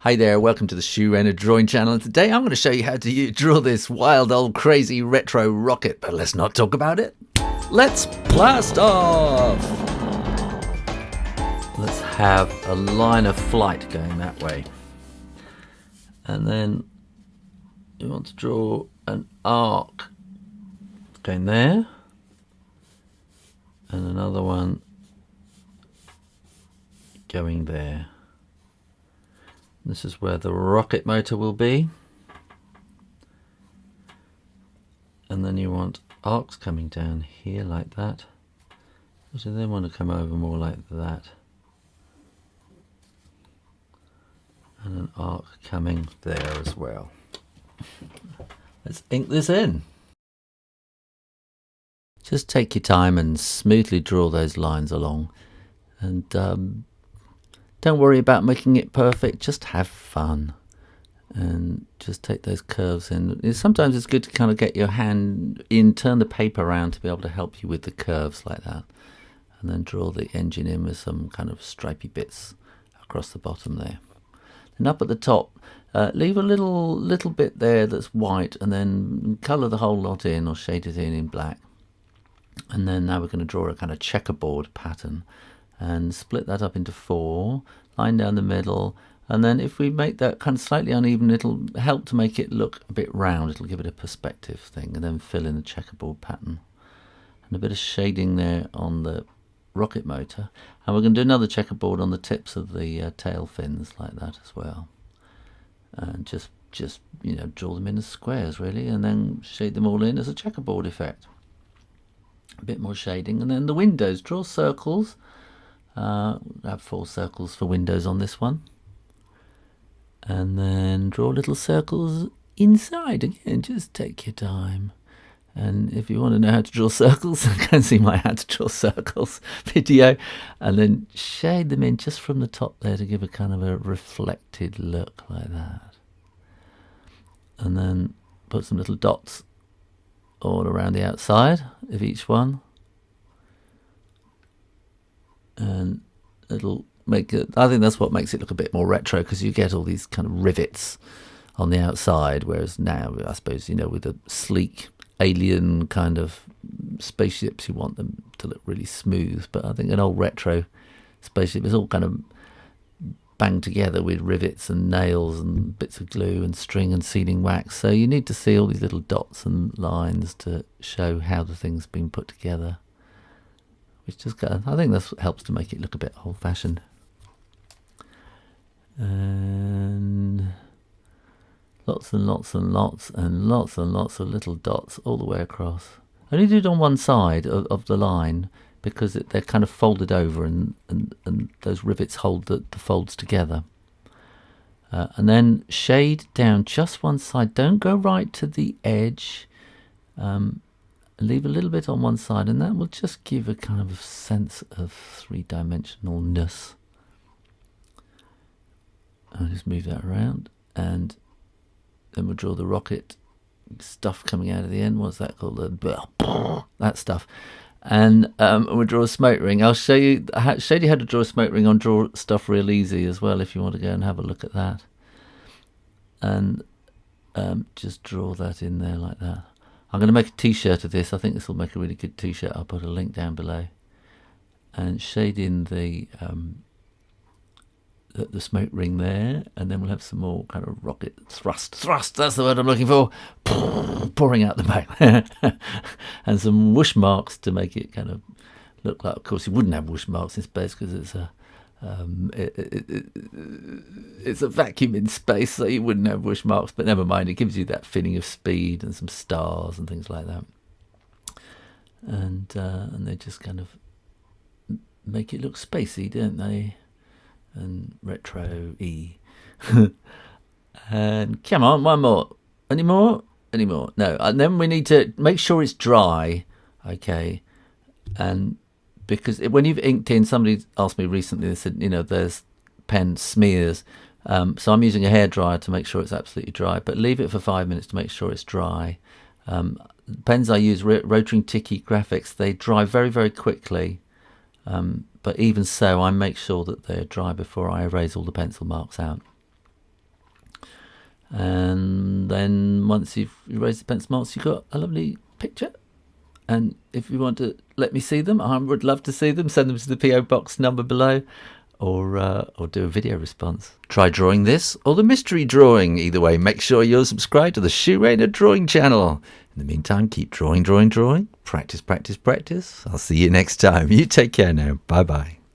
Hi there, welcome to the Shoo Rayner drawing channel, and today I'm going to show you how to draw this wild old crazy retro rocket, but let's not talk about it. Let's blast off! Let's have a line of flight going that way. And then you want to draw an arc going there, and another one going there. This is where the rocket motor will be. And then you want arcs coming down here like that. So then want to come over more like that. And an arc coming there as well. Let's ink this in. Just take your time and smoothly draw those lines along. And don't worry about making it perfect, just have fun and just take those curves in. Sometimes it's good to kind of get your hand in, turn the paper around to be able to help you with the curves like that, and then draw the engine in with some kind of stripy bits across the bottom there. And up at the top, leave a little bit there that's white, and then colour the whole lot in or shade it in black. And then now we're going to draw a kind of checkerboard pattern. And split that up into 4, line down the middle, and then if we make that kind of slightly uneven, it'll help to make it look a bit round, it'll give it a perspective thing, and then fill in the checkerboard pattern. And a bit of shading there on the rocket motor, and we're going to do another checkerboard on the tips of the tail fins like that as well. And just draw them in as squares really, and then shade them all in as a checkerboard effect. A bit more shading, and then the windows, draw circles. We'll have 4 circles for windows on this one, and then draw little circles inside again. Just take your time, and if you want to know how to draw circles, go and see my how to draw circles video, and then shade them in just from the top there to give a kind of a reflected look like that, and then put some little dots all around the outside of each one. And it'll make it, I think that's what makes it look a bit more retro, because you get all these kind of rivets on the outside, whereas now I suppose with the sleek alien kind of spaceships you want them to look really smooth, but I think an old retro spaceship is all kind of banged together with rivets and nails and bits of glue and string and sealing wax, so you need to see all these little dots and lines to show how the thing's been put together. Which just I think that helps to make it look a bit old-fashioned. And lots and lots and lots and lots and lots of little dots all the way across. Only do it on one side of the line, because they're kind of folded over, and those rivets hold the folds together. And then shade down just one side. Don't go right to the edge. Leave a little bit on one side, and that will just give a kind of sense of three-dimensionalness. I'll just move that around, and then we'll draw the rocket stuff coming out of the end. What's that called? That stuff. And we'll draw a smoke ring. I'll show you how to draw a smoke ring on Draw Stuff Real Easy as well, if you want to go and have a look at that. And just draw that in there like that. I'm going to make a t-shirt of this. I think this will make a really good t-shirt. I'll put a link down below. And shade in the smoke ring there, and then we'll have some more kind of rocket thrust, that's the word I'm looking for, pouring out the back. And some whoosh marks to make it kind of look like, of course you wouldn't have whoosh marks in space because it's a vacuum in space, so you wouldn't have whoosh marks, but never mind, it gives you that feeling of speed and some stars and things like that, and they just kind of make it look spacey, don't they, and retro-y. And come on, one more. Any more? No. And then we need to make sure it's dry, okay, and because when you've inked in, somebody asked me recently, they said, there's pen smears. So I'm using a hairdryer to make sure it's absolutely dry, but leave it for 5 minutes to make sure it's dry. Pens I use, Rotring Tikky Graphics, they dry very, very quickly. But even so, I make sure that they're dry before I erase all the pencil marks out. And then once you've erased the pencil marks, you've got a lovely picture. And if you want to let me see them, I would love to see them. Send them to the PO box number below, or do a video response. Try drawing this or the mystery drawing. Either way, make sure you're subscribed to the Shoo Rayner drawing channel. In the meantime, keep drawing, drawing, drawing. Practice, practice, practice. I'll see you next time. You take care now. Bye-bye.